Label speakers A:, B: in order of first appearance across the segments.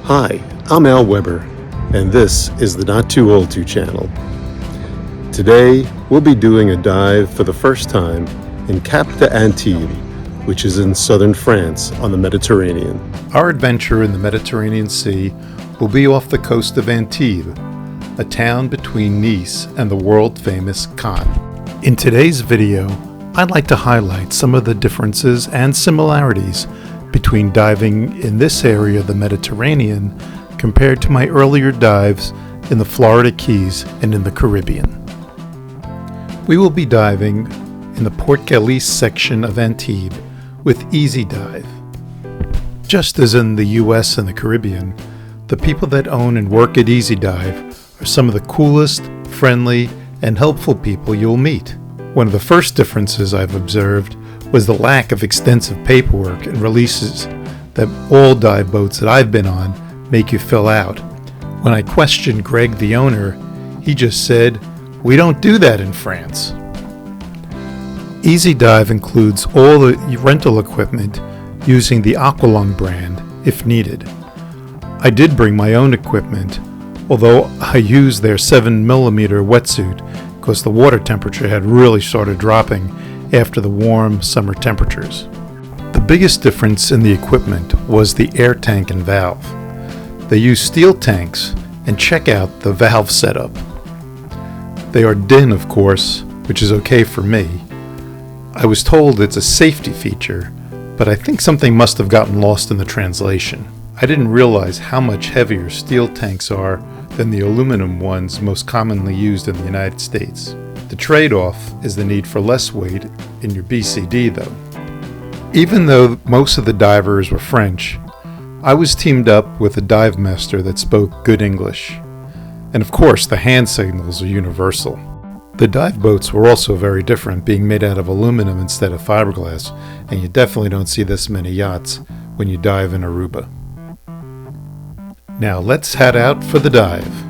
A: Hi, I'm Al Weber, and this is the Not Too Old To channel. Today, we'll be doing a dive for the first time in Cap d'Antibes, which is in southern France on the Mediterranean.
B: Our adventure in the Mediterranean Sea will be off the coast of Antibes, a town between Nice and the world-famous Cannes. In today's video, I'd like to highlight some of the differences and similarities between diving in this area of the Mediterranean compared to my earlier dives in the Florida Keys and in the Caribbean. We will be diving in the Port Gallice section of Antibes with Easy Dive. Just as in the US and the Caribbean, the people that own and work at Easy Dive are some of the coolest, friendly, and helpful people you'll meet. One of the first differences I've observed was the lack of extensive paperwork and releases that all dive boats that I've been on make you fill out. When I questioned Greg, the owner, he just said, "We don't do that in France." Easy Dive includes all the rental equipment using the Aqualung brand if needed. I did bring my own equipment, although I used their 7mm wetsuit because the water temperature had really started dropping after the warm summer temperatures. The biggest difference in the equipment was the air tank and valve. They use steel tanks, and check out the valve setup. They are DIN, of course, which is okay for me. I was told it's a safety feature, but I think something must have gotten lost in the translation. I didn't realize how much heavier steel tanks are than the aluminum ones most commonly used in the United States. The trade-off is the need for less weight in your BCD though. Even though most of the divers were French, I was teamed up with a dive master that spoke good English. And of course, the hand signals are universal. The dive boats were also very different, being made out of aluminum instead of fiberglass, and you definitely don't see this many yachts when you dive in Aruba. Now let's head out for the dive.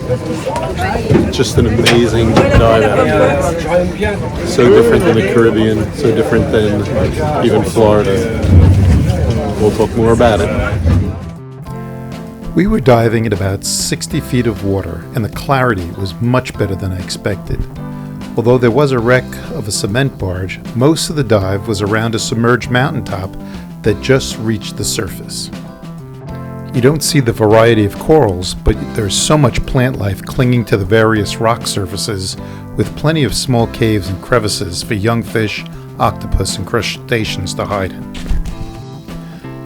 A: Just an amazing dive out here. So different than the Caribbean, so different than even Florida. We'll talk more about it.
B: We were diving at about 60 feet of water, and the clarity was much better than I expected. Although there was a wreck of a cement barge, most of the dive was around a submerged mountaintop that just reached the surface. You don't see the variety of corals, but there's so much plant life clinging to the various rock surfaces, with plenty of small caves and crevices for young fish, octopus, and crustaceans to hide in.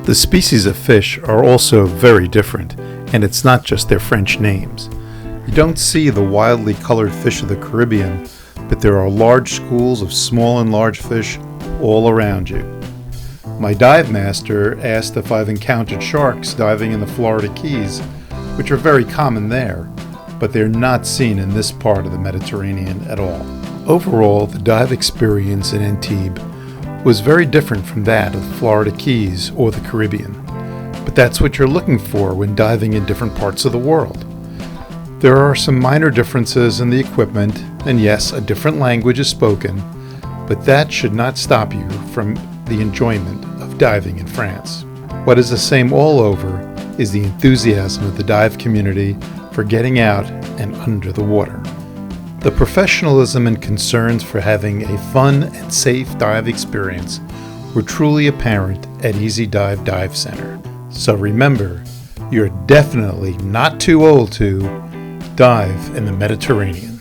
B: The species of fish are also very different, and it's not just their French names. You don't see the wildly colored fish of the Caribbean, but there are large schools of small and large fish all around you. My dive master asked if I've encountered sharks diving in the Florida Keys, which are very common there, but they're not seen in this part of the Mediterranean at all. Overall, the dive experience in Antibes was very different from that of the Florida Keys or the Caribbean, but that's what you're looking for when diving in different parts of the world. There are some minor differences in the equipment, and yes, a different language is spoken, but that should not stop you from the enjoyment of diving in France. What is the same all over is the enthusiasm of the dive community for getting out and under the water. The professionalism and concerns for having a fun and safe dive experience were truly apparent at Easy Dive Dive Center. So remember, you're definitely not too old to dive in the Mediterranean.